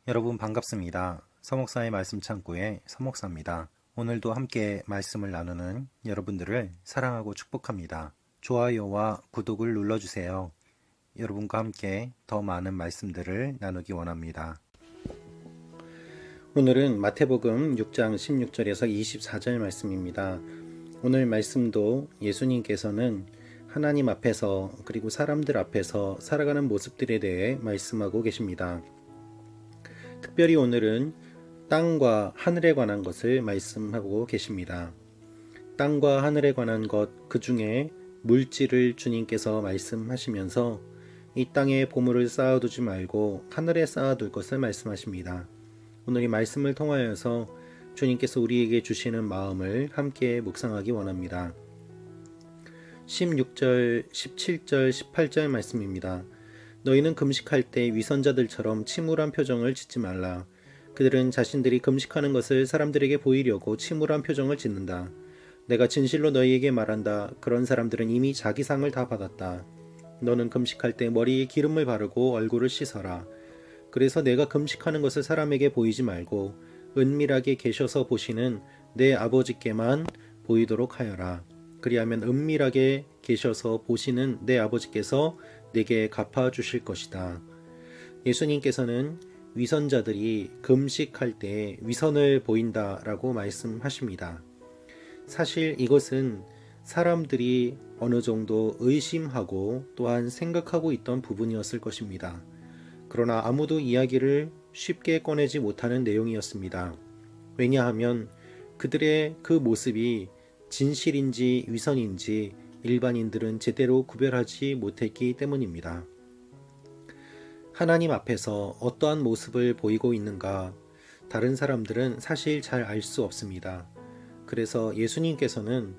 여러분 반갑습니다. 서목사의 말씀 창고의 서목사입니다. 오늘도 함께 말씀을 나누는 여러분들을 사랑하고 축복합니다. 좋아요와 구독을 눌러주세요. 여러분과 함께 더 많은 말씀들을 나누기 원합니다. 오늘은 마태복음 6장 16절에서 24절 말씀입니다. 오늘 말씀도 예수님께서는 하나님 앞에서 그리고 사람들 앞에서 살아가는 모습들에 대해 말씀하고 계십니다. 특별히 오늘은 땅과 하늘에 관한 것을 말씀하고 계십니다. 땅과 하늘에 관한 것, 그 중에 물질을 주님께서 말씀하시면서 이 땅에 보물을 쌓아두지 말고 하늘에 쌓아둘 것을 말씀하십니다. 오늘 이 말씀을 통하여서 주님께서 우리에게 주시는 마음을 함께 묵상하기 원합니다. 16절, 17절, 18절 말씀입니다. 너희는 금식할 때 위선자들처럼 침울한 표정을 짓지 말라. 그들은 자신들이 금식하는 것을 사람들에게 보이려고 침울한 표정을 짓는다. 내가 진실로 너희에게 말한다. 그런 사람들은 이미 자기 상을 다 받았다. 너는 금식할 때 머리에 기름을 바르고 얼굴을 씻어라. 그래서 내가 금식하는 것을 사람에게 보이지 말고 은밀하게 계셔서 보시는 내 아버지께만 보이도록 하여라. 그리하면 은밀하게 계셔서 보시는 내 아버지께서 내게 갚아주실 것이다. 예수님께서는 위선자들이 금식할 때 위선을 보인다라고 말씀하십니다. 사실 이것은 사람들이 어느 정도 의심하고 또한 생각하고 있던 부분이었을 것입니다. 그러나 아무도 이야기를 쉽게 꺼내지 못하는 내용이었습니다. 왜냐하면 그들의 그 모습이 진실인지 위선인지 일반인들은 제대로 구별하지 못했기 때문입니다. 하나님 앞에서 어떠한 모습을 보이고 있는가 다른 사람들은 사실 잘 알 수 없습니다. 그래서 예수님께서는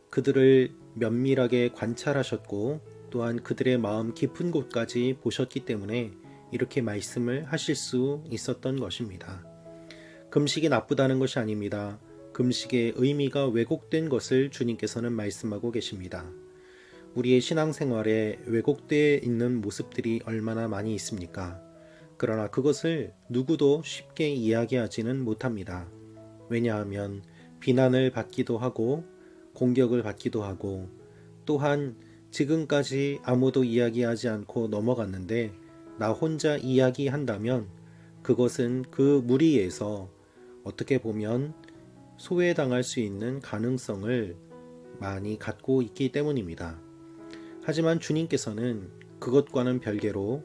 그들을 면밀하게 관찰하셨고 또한 그들의 마음 깊은 곳까지 보셨기 때문에 이렇게 말씀을 하실 수 있었던 것입니다. 금식이 나쁘다는 것이 아닙니다. 금식의 의미가 왜곡된 것을 주님께서는 말씀하고 계십니다. 우리의 신앙생활에 왜곡되어 있는 모습들이 얼마나 많이 있습니까? 그러나 그것을 누구도 쉽게 이야기하지는 못합니다. 왜냐하면 비난을 받기도 하고 공격을 받기도 하고 또한 지금까지 아무도 이야기하지 않고 넘어갔는데 나 혼자 이야기한다면 그것은 그 무리에서 어떻게 보면 소외당할 수 있는 가능성을 많이 갖고 있기 때문입니다. 하지만 주님께서는 그것과는 별개로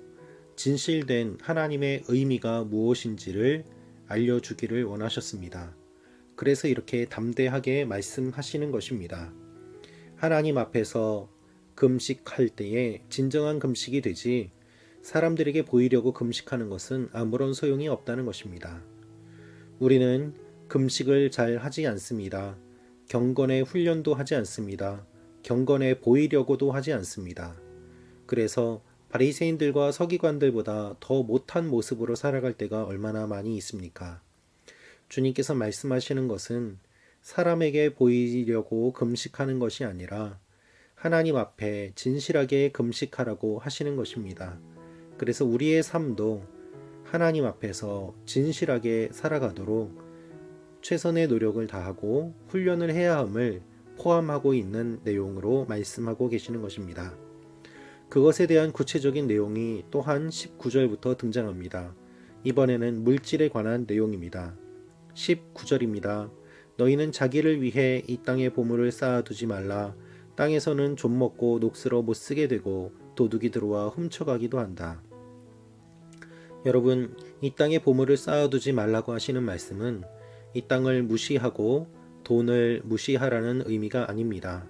진실된 하나님의 의미가 무엇인지를 알려주기를 원하셨습니다. 그래서 이렇게 담대하게 말씀하시는 것입니다. 하나님 앞에서 금식할 때에 진정한 금식이 되지 사람들에게 보이려고 금식하는 것은 아무런 소용이 없다는 것입니다. 우리는 금식을 잘 하지 않습니다. 경건의 훈련도 하지 않습니다. 경건해 보이려고도 하지 않습니다. 그래서 바리새인들과 서기관들보다 더 못한 모습으로 살아갈 때가 얼마나 많이 있습니까? 주님께서 말씀하시는 것은 사람에게 보이려고 금식하는 것이 아니라 하나님 앞에 진실하게 금식하라고 하시는 것입니다. 그래서 우리의 삶도 하나님 앞에서 진실하게 살아가도록 최선의 노력을 다하고 훈련을 해야 함을 포함하고 있는 내용으로 말씀하고 계시는 것입니다. 그것에 대한 구체적인 내용이 또한 19절부터 등장합니다. 이번에는 물질에 관한 내용입니다. 19절입니다. 너희는 자기를 위해 이 땅에 보물을 쌓아두지 말라. 땅에서는 좀 먹고 녹슬어 못 쓰게 되고 도둑이 들어와 훔쳐가기도 한다. 여러분, 이 땅에 보물을 쌓아두지 말라고 하시는 말씀은 이 땅을 무시하고 돈을 무시하라는 의미가 아닙니다.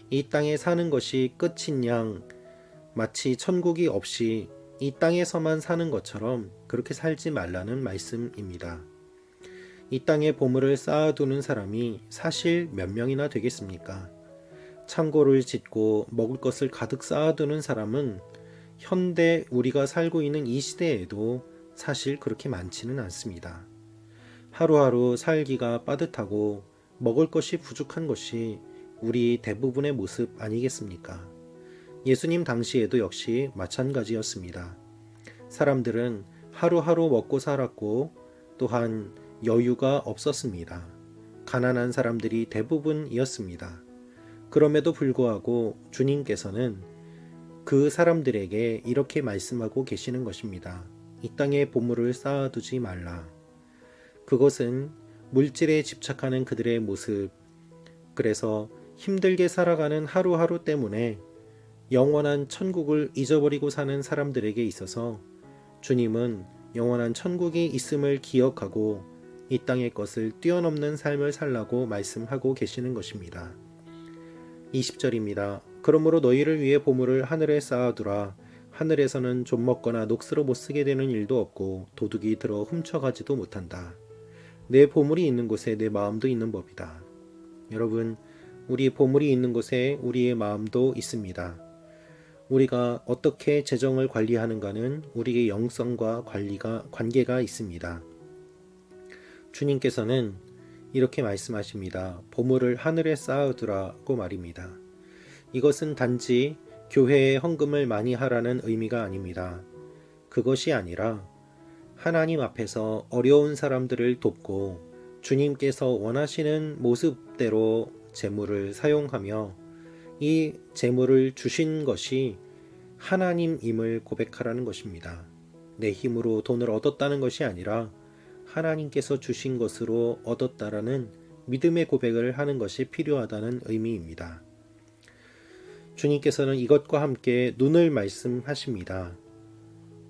이 땅에 사는 것이 끝인 양 마치 천국이 없이 이 땅에서만 사는 것처럼 그렇게 살지 말라는 말씀입니다. 이 땅에 보물을 쌓아두는 사람이 사실 몇 명이나 되겠습니까? 창고를 짓고 먹을 것을 가득 쌓아두는 사람은 현대 우리가 살고 있는 이 시대에도 사실 그렇게 많지는 않습니다. 하루하루 살기가 빠듯하고 먹을 것이 부족한 것이 우리 대부분의 모습 아니겠습니까? 예수님 당시에도 역시 마찬가지였습니다. 사람들은 하루하루 먹고 살았고 또한 여유가 없었습니다. 가난한 사람들이 대부분이었습니다. 그럼에도 불구하고 주님께서는 그 사람들에게 이렇게 말씀하고 계시는 것입니다. 이 땅에 보물을 쌓아두지 말라. 그것은 물질에 집착하는 그들의 모습, 그래서 힘들게 살아가는 하루하루 때문에 영원한 천국을 잊어버리고 사는 사람들에게 있어서 주님은 영원한 천국이 있음을 기억하고 이 땅의 것을 뛰어넘는 삶을 살라고 말씀하고 계시는 것입니다. 20절입니다. 그러므로 너희를 위해 보물을 하늘에 쌓아두라. 하늘에서는 좀 먹거나 녹슬어 못 쓰게 되는 일도 없고 도둑이 들어 훔쳐가지도 못한다. 내 보물이 있는 곳에 내 마음도 있는 법이다. 여러분, 우리 보물이 있는 곳에 우리의 마음도 있습니다. 우리가 어떻게 재정을 관리하는가는 우리의 영성과 관계가 있습니다. 주님께서는 이렇게 말씀하십니다. 보물을 하늘에 쌓아두라고 말입니다. 이것은 단지 교회에 헌금을 많이 하라는 의미가 아닙니다. 그것이 아니라 하나님 앞에서 어려운 사람들을 돕고 주님께서 원하시는 모습대로 재물을 사용하며 이 재물을 주신 것이 하나님임을 고백하라는 것입니다. 내 힘으로 돈을 얻었다는 것이 아니라 하나님께서 주신 것으로 얻었다라는 믿음의 고백을 하는 것이 필요하다는 의미입니다. 주님께서는 이것과 함께 눈을 말씀하십니다.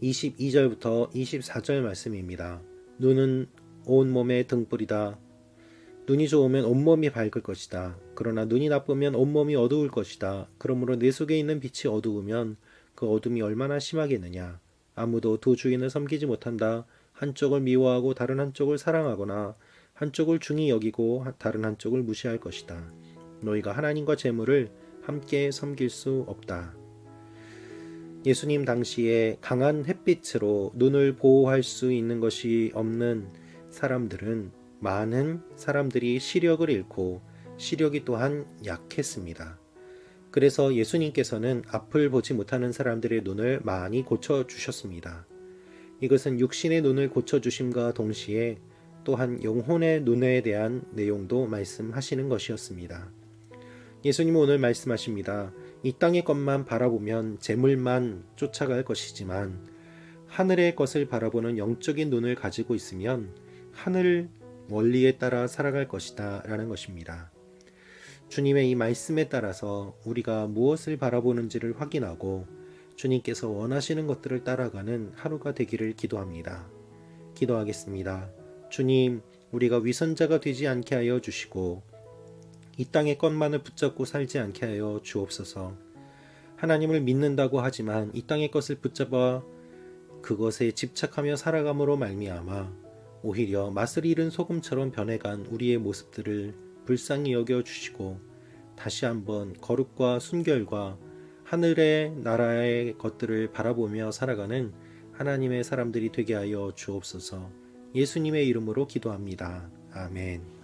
22절부터 24절 말씀입니다. 눈은 온몸의 등불이다. 눈이 좋으면 온몸이 밝을 것이다. 그러나 눈이 나쁘면 온몸이 어두울 것이다. 그러므로 내 속에 있는 빛이 어두우면 그 어둠이 얼마나 심하겠느냐. 아무도 두 주인을 섬기지 못한다. 한쪽을 미워하고 다른 한쪽을 사랑하거나 한쪽을 중히 여기고 다른 한쪽을 무시할 것이다. 너희가 하나님과 재물을 함께 섬길 수 없다. 예수님 당시에 강한 햇빛으로 눈을 보호할 수 있는 것이 없는 사람들은 많은 사람들이 시력을 잃고 시력이 또한 약했습니다. 그래서 예수님께서는 앞을 보지 못하는 사람들의 눈을 많이 고쳐주셨습니다. 이것은 육신의 눈을 고쳐주심과 동시에 또한 영혼의 눈에 대한 내용도 말씀하시는 것이었습니다. 예수님은 오늘 말씀하십니다. 이 땅의 것만 바라보면 재물만 쫓아갈 것이지만 하늘의 것을 바라보는 영적인 눈을 가지고 있으면 하늘 원리에 따라 살아갈 것이다 라는 것입니다. 주님의 이 말씀에 따라서 우리가 무엇을 바라보는지를 확인하고 주님께서 원하시는 것들을 따라가는 하루가 되기를 기도합니다. 기도하겠습니다. 주님, 우리가 위선자가 되지 않게 하여 주시고 이 땅의 것만을 붙잡고 살지 않게 하여 주옵소서. 하나님을 믿는다고 하지만 이 땅의 것을 붙잡아 그것에 집착하며 살아감으로 말미암아 오히려 맛을 잃은 소금처럼 변해간 우리의 모습들을 불쌍히 여겨 주시고 다시 한번 거룩과 순결과 하늘의 나라의 것들을 바라보며 살아가는 하나님의 사람들이 되게 하여 주옵소서. 예수님의 이름으로 기도합니다. 아멘.